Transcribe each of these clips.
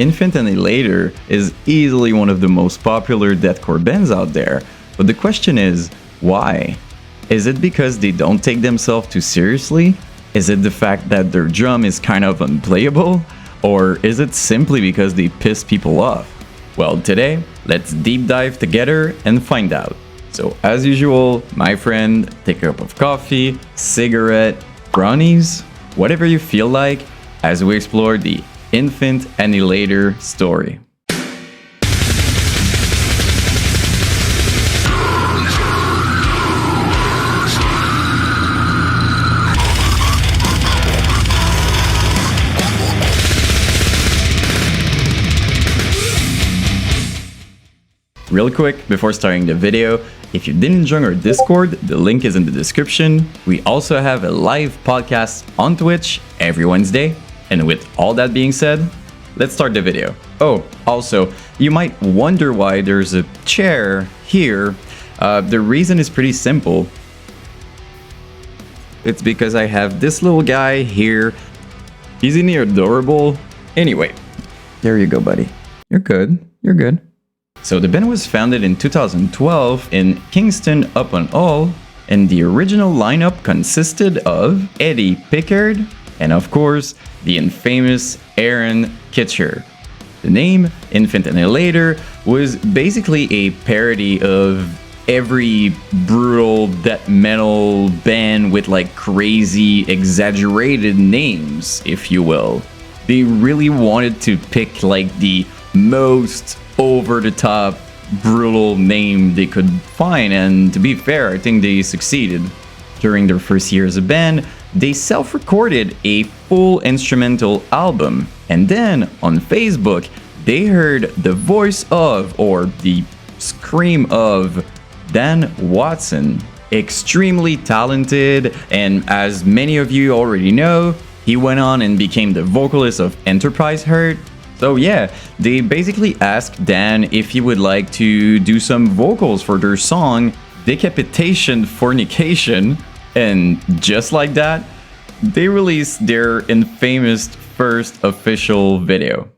Infant Annihilator is easily one of the most popular deathcore bands out there, but the question is, why? Is it because they don't take themselves too seriously? Is it the fact that their drum is kind of unplayable? Or is it simply because they piss people off? Well, today, let's deep dive together and find out. So as usual, my friend, take a cup of coffee, cigarette, brownies, whatever you feel like, as we explore the Infant Annihilator story. Real quick, before starting the video, if you didn't join our Discord, the link is in the description. We also have a live podcast on Twitch every Wednesday. And with all that being said, let's start the video. Oh, also, you might wonder why there's a chair here. The reason is pretty simple. It's because I have this little guy here. Isn't he adorable? Anyway, there you go, buddy. You're good. You're good. So the band was founded in 2012 in Kingston upon Hull, and the original lineup consisted of Eddie Pickard and, of course, the infamous Aaron Kitcher. The name Infant Annihilator was basically a parody of every brutal death metal band with like crazy exaggerated names, if you will. They really wanted to pick like the most over-the-top brutal name they could find, and to be fair, I think they succeeded. During their first year as a band, they self-recorded a full instrumental album, and then on Facebook they heard the voice of, or the scream of, Dan Watson. Extremely talented, and as many of you already know, he went on and became the vocalist of Enterprise Hurt. So yeah, they basically asked Dan if he would like to do some vocals for their song Decapitation Fornication, and just like that, they released their infamous first official video.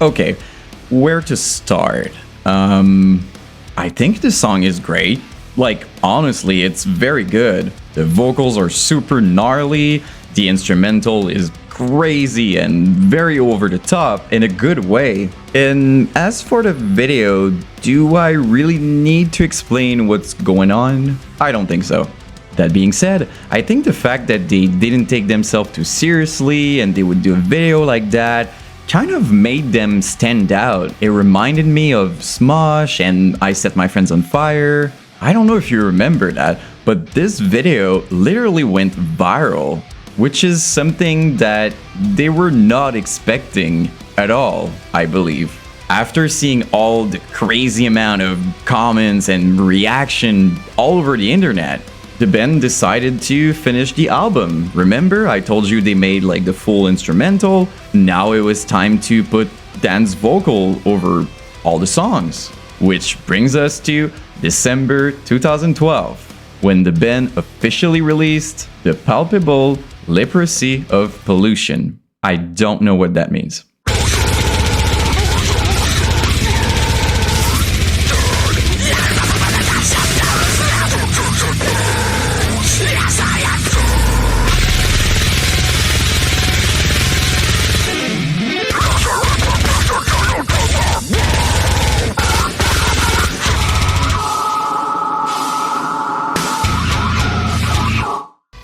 Okay, where to start? I think the song is great. Like, honestly, it's very good. The vocals are super gnarly, the instrumental is crazy and very over the top in a good way. And as for the video, do I really need to explain what's going on? I don't think so. That being said, I think the fact that they didn't take themselves too seriously and they would do a video like that kind of made them stand out. It reminded me of Smosh and I Set My Friends on Fire. I don't know if you remember that, but this video literally went viral, which is something that they were not expecting at all, I believe. After seeing all the crazy amount of comments and reaction all over the internet, the band decided to finish the album. Remember, I told you they made like the full instrumental. Now it was time to put Dan's vocal over all the songs. Which brings us to December 2012, when the band officially released the Palpable Leprosy of Pollution. I don't know what that means.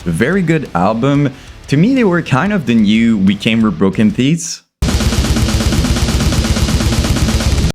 Very good album. To me, they were kind of the new We Came for Broken Thieves.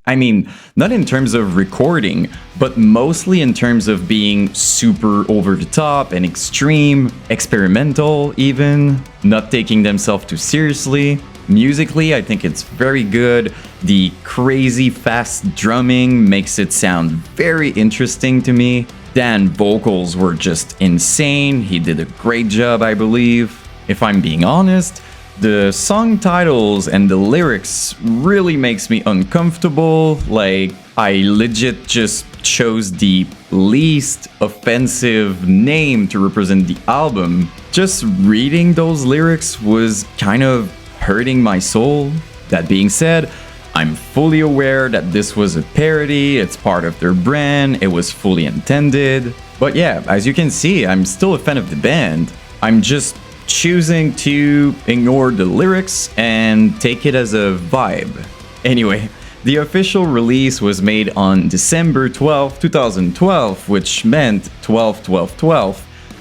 I mean, not in terms of recording, but mostly in terms of being super over the top and extreme, experimental even, not taking themselves too seriously. Musically, I think it's very good. The crazy fast drumming makes it sound very interesting to me. Dan vocals were just insane. He did a great job, I believe. If I'm being honest, The song titles and the lyrics really makes me uncomfortable. Like, I legit just chose the least offensive name to represent the album. Just reading those lyrics was kind of hurting my soul. That being said, I'm fully aware that this was a parody, it's part of their brand, it was fully intended. But yeah, as you can see, I'm still a fan of the band. I'm just choosing to ignore the lyrics and take it as a vibe. Anyway, the official release was made on December 12, 2012, which meant 12-12-12,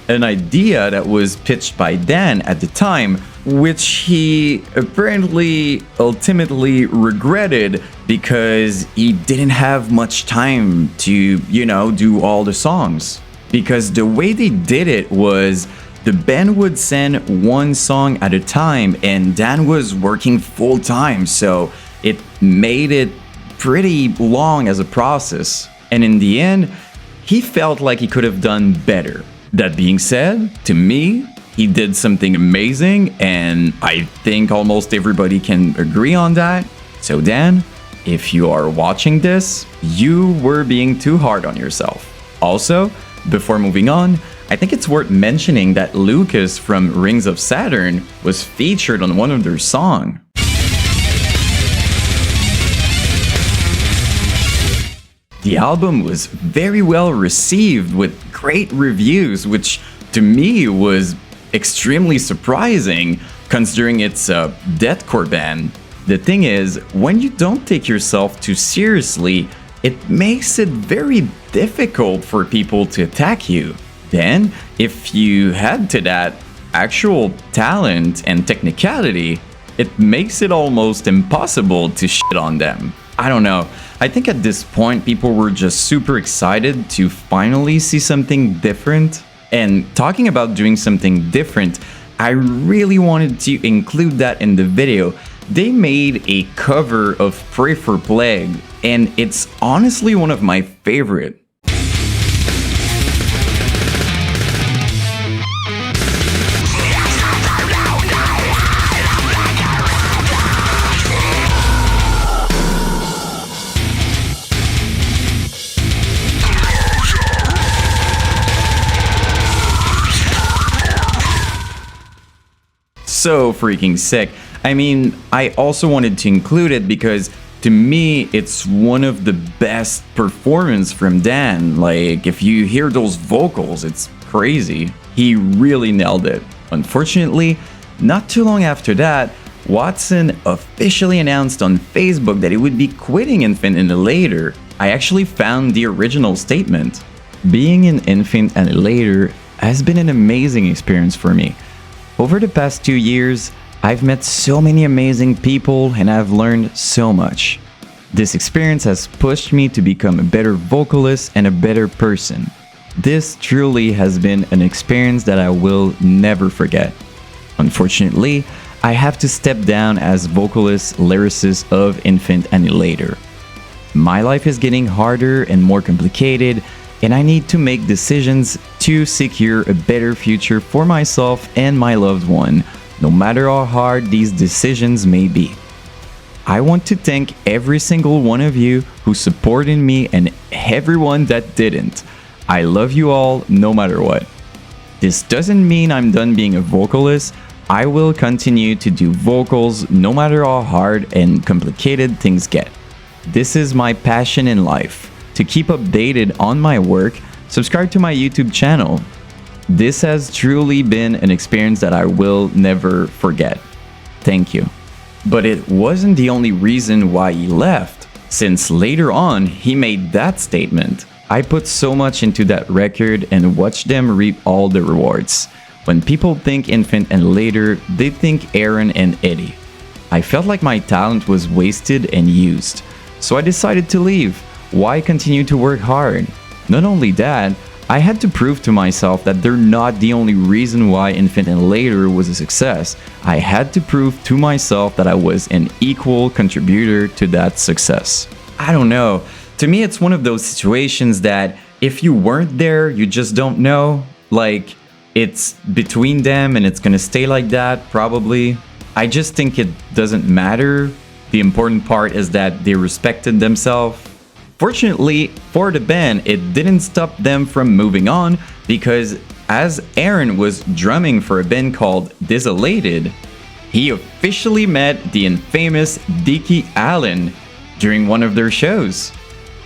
an idea that was pitched by Dan at the time, which he apparently ultimately regretted because he didn't have much time to, do all the songs. Because the way they did it was the band would send one song at a time and Dan was working full time, so it made it pretty long as a process. And in the end, he felt like he could have done better. That being said, to me, he did something amazing, and I think almost everybody can agree on that. So Dan, if you are watching this, you were being too hard on yourself. Also, before moving on, I think it's worth mentioning that Lucas from Rings of Saturn was featured on one of their songs. The album was very well received with great reviews, which to me was extremely surprising considering it's a deathcore band. The thing is, when you don't take yourself too seriously, it makes it very difficult for people to attack you. Then, if you add to that actual talent and technicality, it makes it almost impossible to shit on them. I don't know. I think at this point, people were just super excited to finally see something different. And talking about doing something different, I really wanted to include that in the video. They made a cover of Pray for Plague, and it's honestly one of my favorite. So freaking sick. I mean, I also wanted to include it because to me, it's one of the best performances from Dan. Like, if you hear those vocals, it's crazy. He really nailed it. Unfortunately, not too long after that, Watson officially announced on Facebook that he would be quitting Infant Annihilator. I actually found the original statement. Being in Infant Annihilator has been an amazing experience for me. Over the past 2 years, I've met so many amazing people and I've learned so much. This experience has pushed me to become a better vocalist and a better person. This truly has been an experience that I will never forget. Unfortunately, I have to step down as vocalist lyricist of Infant Annihilator. My life is getting harder and more complicated, and I need to make decisions to secure a better future for myself and my loved one, no matter how hard these decisions may be. I want to thank every single one of you who supported me and everyone that didn't. I love you all no matter what. This doesn't mean I'm done being a vocalist. I will continue to do vocals no matter how hard and complicated things get. This is my passion in life. To keep updated on my work, subscribe to my YouTube channel. This has truly been an experience that I will never forget. Thank you. But it wasn't the only reason why he left, since later on he made that statement. I put so much into that record and watched them reap all the rewards. When people think Infant Annihilator, they think Aaron and Eddie. I felt like my talent was wasted and used, so I decided to leave. Why continue to work hard? Not only that, I had to prove to myself that they're not the only reason why Infant Annihilator was a success. I had to prove to myself that I was an equal contributor to that success. I don't know. To me, it's one of those situations that if you weren't there, you just don't know. Like, it's between them and it's gonna stay like that, probably. I just think it doesn't matter. The important part is that they respected themselves. Fortunately for the band, it didn't stop them from moving on, because as Aaron was drumming for a band called Desolated, he officially met the infamous Dicky Allen during one of their shows.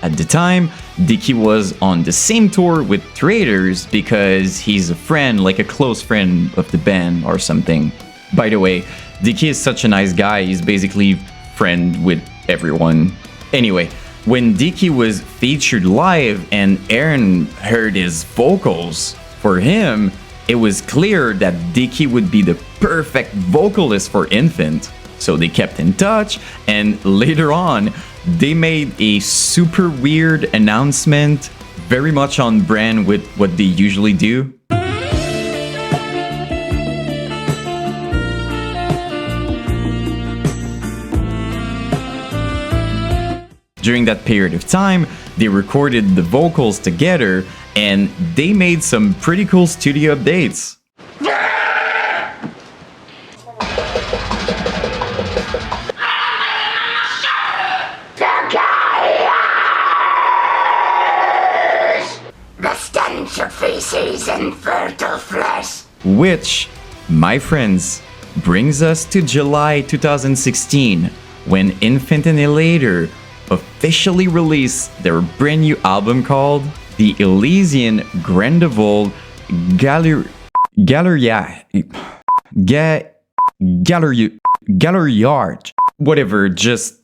At the time, Dicky was on the same tour with Traitors because he's a friend, like a close friend of the band or something. By the way, Dicky is such a nice guy, he's basically friend with everyone. Anyway, when Dicky was featured live and Aaron heard his vocals, for him, it was clear that Dicky would be the perfect vocalist for Infant. So they kept in touch, and later on, they made a super weird announcement, very much on brand with what they usually do. During that period of time, they recorded the vocals together, and they made some pretty cool studio updates. The stench of feces and fertile flesh. Which, my friends, brings us to July 2016, when Infant Annihilator officially released their brand new album called the Elysian Grandeval Galeri Galeriard. Whatever, just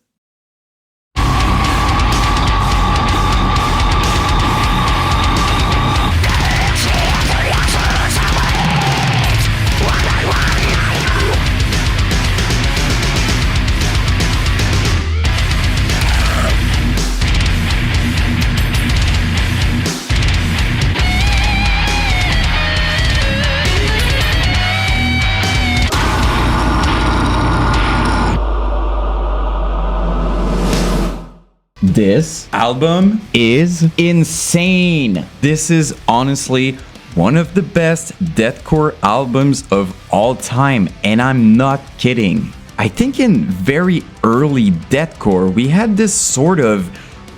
this album is insane. This is honestly one of the best deathcore albums of all time, and I'm not kidding. I think in very early deathcore, we had this sort of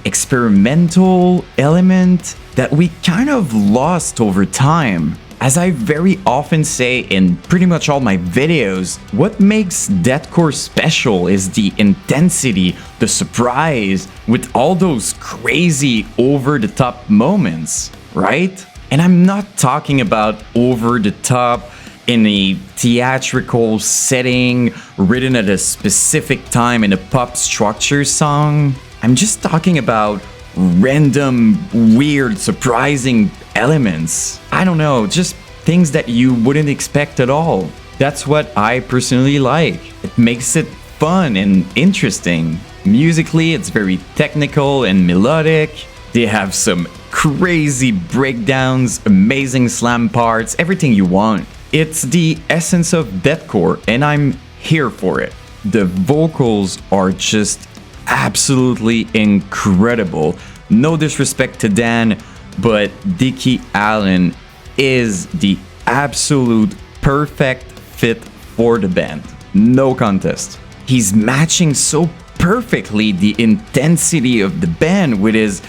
experimental element that we kind of lost over time. As I very often say in pretty much all my videos, what makes deathcore special is the intensity, the surprise, with all those crazy over-the-top moments, right? And I'm not talking about over-the-top in a theatrical setting, written at a specific time in a pop structure song. I'm just talking about random, weird, surprising elements. I don't know, just things that you wouldn't expect at all. That's what I personally like. It makes it fun and interesting. Musically, it's very technical and melodic. They have some crazy breakdowns, amazing slam parts, everything you want. It's the essence of deathcore, and I'm here for it. The vocals are just absolutely incredible. No disrespect to Dan, but Dicky Allen is the absolute perfect fit for the band. No contest. He's matching so perfectly the intensity of the band with his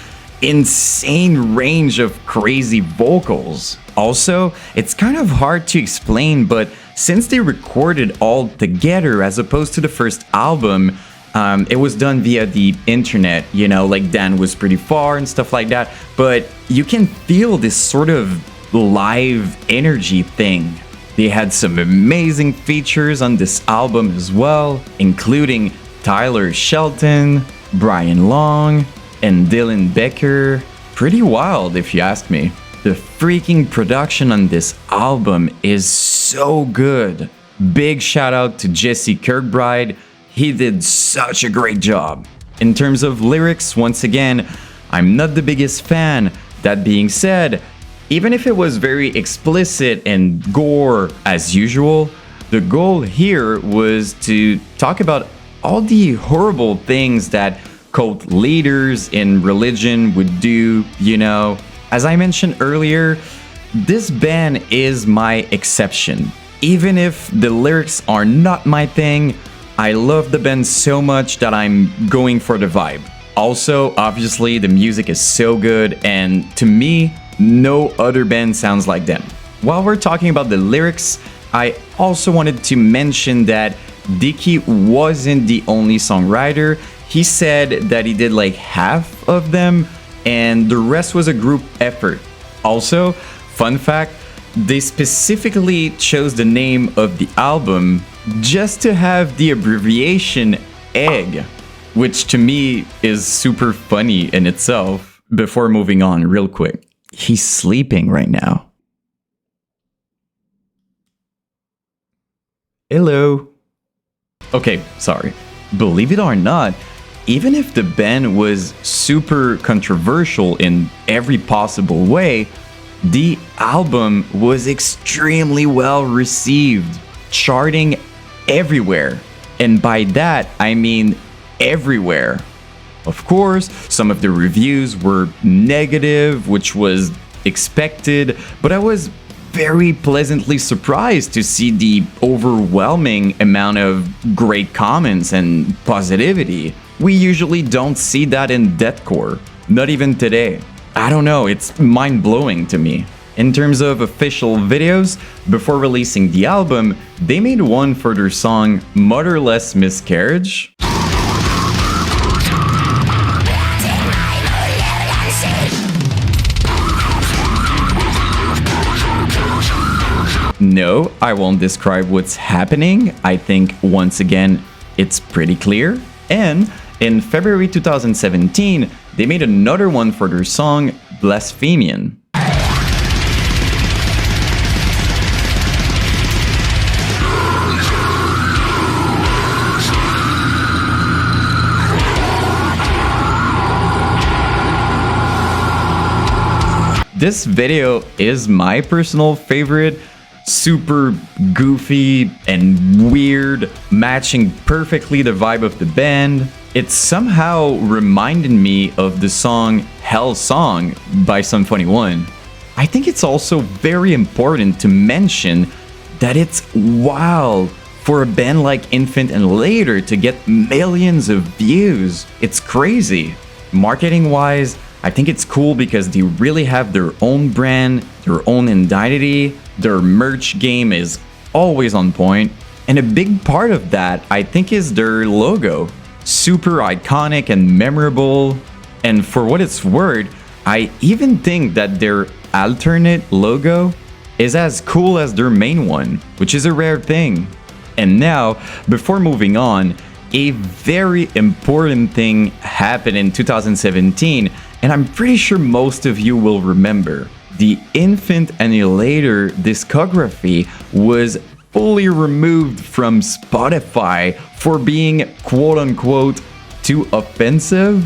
insane range of crazy vocals. Also, it's kind of hard to explain, but since they recorded all together as opposed to the first album, it was done via the internet, you know, like Dan was pretty far and stuff like that, but you can feel this sort of live energy thing. They had some amazing features on this album as well, including Tyler Shelton, Brian Long, and Dylan Becker. Pretty wild if you ask me. The freaking production on this album is so good. Big shout out to Jesse Kirkbride. He did such a great job. In terms of lyrics, once again, I'm not the biggest fan. That being said, even if it was very explicit and gore as usual, the goal here was to talk about all the horrible things that cult leaders in religion would do, you know. As I mentioned earlier, this band is my exception. even if the lyrics are not my thing, I love the band so much that I'm going for the vibe. Also, obviously, the music is so good, and to me, no other band sounds like them. While we're talking about the lyrics, I also wanted to mention that Dicky wasn't the only songwriter. He said that he did like half of them, and the rest was a group effort. Also, fun fact, they specifically chose the name of the album just to have the abbreviation EGG, which to me is super funny in itself. Before moving on, real quick, he's sleeping right now. Hello. Okay, sorry. Believe it or not, even if the band was super controversial in every possible way, the album was extremely well received, charting everywhere. And by that, I mean everywhere. Of course, some of the reviews were negative, which was expected, but I was very pleasantly surprised to see the overwhelming amount of great comments and positivity. We usually don't see that in Deathcore, not even today. I don't know, it's mind-blowing to me. In terms of official videos, before releasing the album, they made one for their song Motherless Miscarriage. No, I won't describe what's happening. I think, once again, it's pretty clear. And in February 2017, they made another one for their song Blasphemian. This video is my personal favorite. Super goofy and weird, matching perfectly the vibe of the band. It somehow reminded me of the song Hell Song by Sum 41. I think it's also very important to mention that it's wild for a band like Infant Annihilator to get millions of views. It's crazy. Marketing wise, I think it's cool because they really have their own brand, their own identity. Their merch game is always on point, and a big part of that, I think, is their logo. Super iconic and memorable, and for what it's worth, I even think that their alternate logo is as cool as their main one, which is a rare thing. And now, before moving on, a very important thing happened in 2017, and I'm pretty sure most of you will remember. The Infant Annihilator discography was fully removed from Spotify for being quote-unquote too offensive.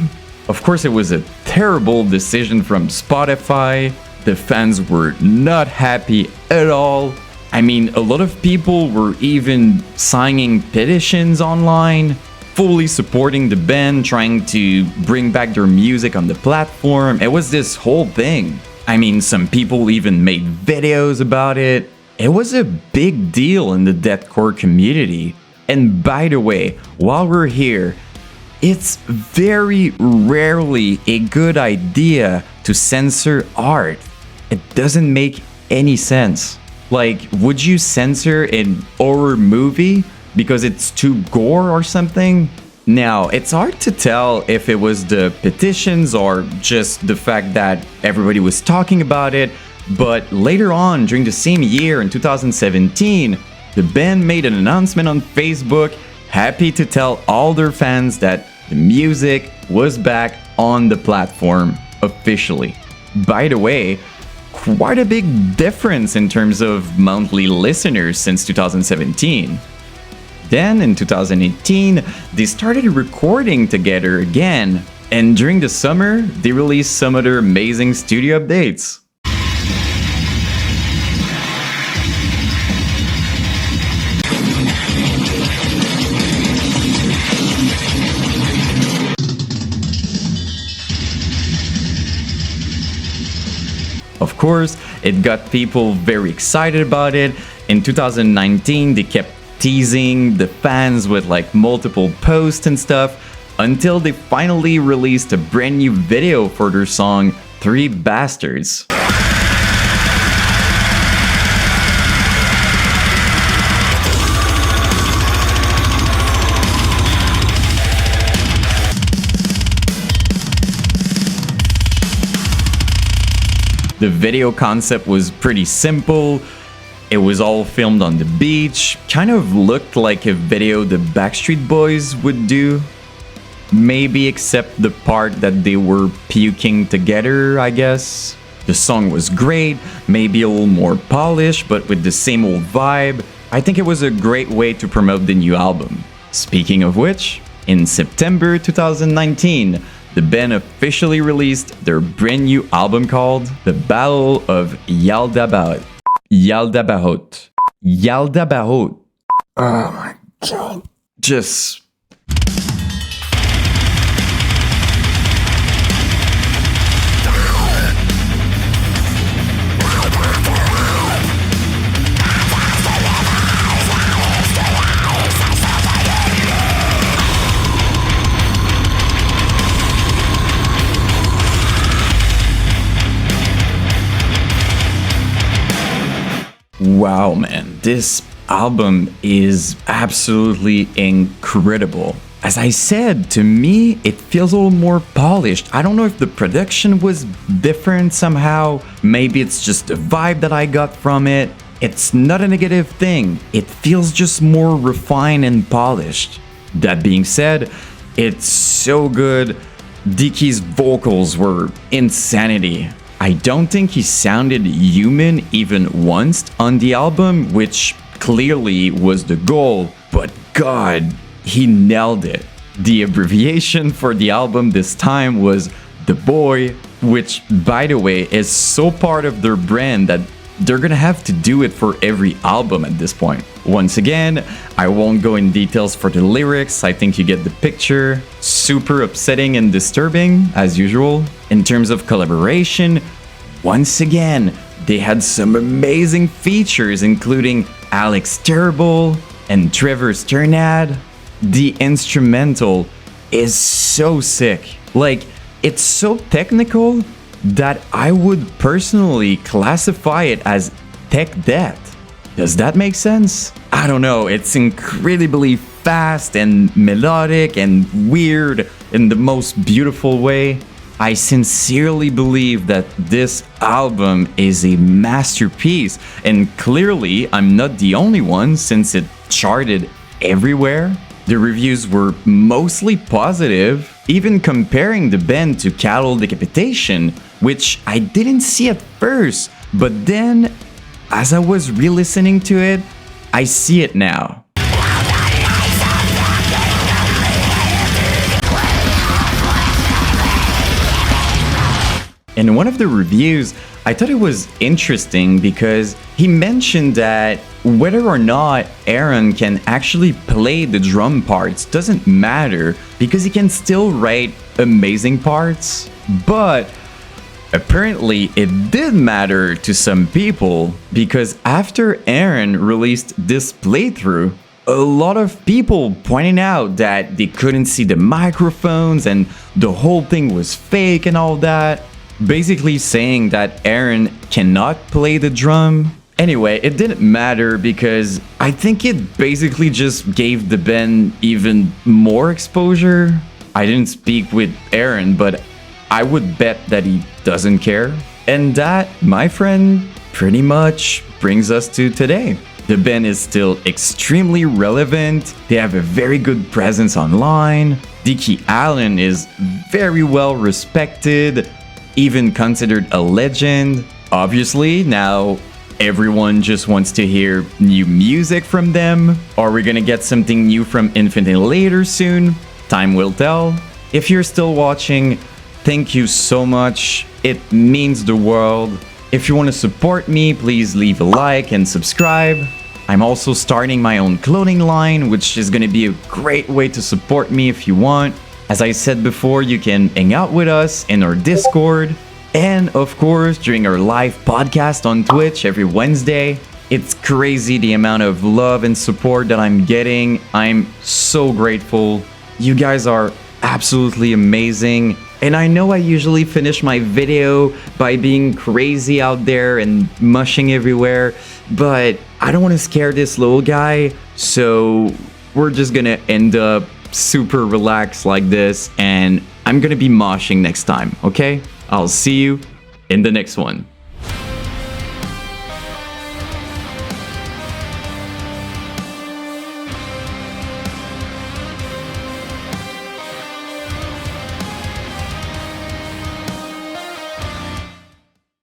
Of course, it was a terrible decision from Spotify. The fans were not happy at all. I mean, a lot of people were even signing petitions online, fully supporting the band, trying to bring back their music on the platform. It was this whole thing. I mean, some people even made videos about it. It was a big deal in the Deathcore community. And by the way, while we're here, it's very rarely a good idea to censor art. It doesn't make any sense. Like, would you censor an horror movie because it's too gore or something? Now, it's hard to tell if it was the petitions or just the fact that everybody was talking about it, but later on, during the same year in 2017, the band made an announcement on Facebook, happy to tell all their fans that the music was back on the platform officially. By the way, quite a big difference in terms of monthly listeners since 2017. Then, in 2018, they started recording together again, and during the summer, they released some other amazing studio updates. Of course, it got people very excited about it, in 2019, they kept teasing the fans with like multiple posts and stuff until they finally released a brand new video for their song Three Bastards. The video concept was pretty simple. It was all filmed on the beach. Kind of looked like a video the Backstreet Boys would do. Maybe except the part that they were puking together, I guess. The song was great, maybe a little more polished, but with the same old vibe. I think it was a great way to promote the new album. Speaking of which, in September 2019, the band officially released their brand new album called The Battle of Yaldabaoth. Yaldabaoth. Yaldabaoth. Oh my god. Just... Wow, man, this album is absolutely incredible. As I said, to me, it feels a little more polished. I don't know if the production was different somehow. Maybe it's just the vibe that I got from it. It's not a negative thing. It feels just more refined and polished. That being said, it's so good. Dicky's vocals were insanity. I don't think he sounded human even once on the album, which clearly was the goal, but God, he nailed it. The abbreviation for the album this time was The Boy, which, by the way, is so part of their brand that they're gonna have to do it for every album at this point. Once again, I won't go in details for the lyrics, I think you get the picture. Super upsetting and disturbing, as usual. In terms of collaboration, once again, they had some amazing features, including Alex Terrible and Trevor Sternad. The instrumental is so sick. Like, it's so technical that I would personally classify it as tech debt. Does that make sense? I don't know, it's incredibly fast and melodic and weird in the most beautiful way. I sincerely believe that this album is a masterpiece, and clearly I'm not the only one since it charted everywhere. The reviews were mostly positive, even comparing the band to Cattle Decapitation, which I didn't see at first, but then as I was re-listening to it, I see it now. In one of the reviews, I thought it was interesting because he mentioned that whether or not Aaron can actually play the drum parts doesn't matter because he can still write amazing parts. But apparently it did matter to some people because after Aaron released this playthrough, a lot of people pointed out that they couldn't see the microphones and the whole thing was fake and all that. Basically saying that Aaron cannot play the drum. Anyway, it didn't matter because I think it basically just gave the band even more exposure. I didn't speak with Aaron, but I would bet that he doesn't care. And that, my friend, pretty much brings us to today. The band is still extremely relevant. They have a very good presence online. Dicky Allen is very well respected, even considered a legend. Obviously, now everyone just wants to hear new music from them. Are we gonna get something new from Infant Annihilator soon? Time will tell. If you're still watching, thank you so much. It means the world. If you want to support me, please leave a like and subscribe. I'm also starting my own clothing line, which is gonna be a great way to support me if you want. As I said before, you can hang out with us in our Discord, and of course during our live podcast on Twitch every Wednesday. It's crazy the amount of love and support that I'm getting. I'm so grateful. You guys are absolutely amazing. And I know I usually finish my video by being crazy out there and mushing everywhere, but I don't want to scare this little guy, so we're just gonna end up super relaxed like this, and I'm gonna be moshing next time, okay? I'll see you in the next one.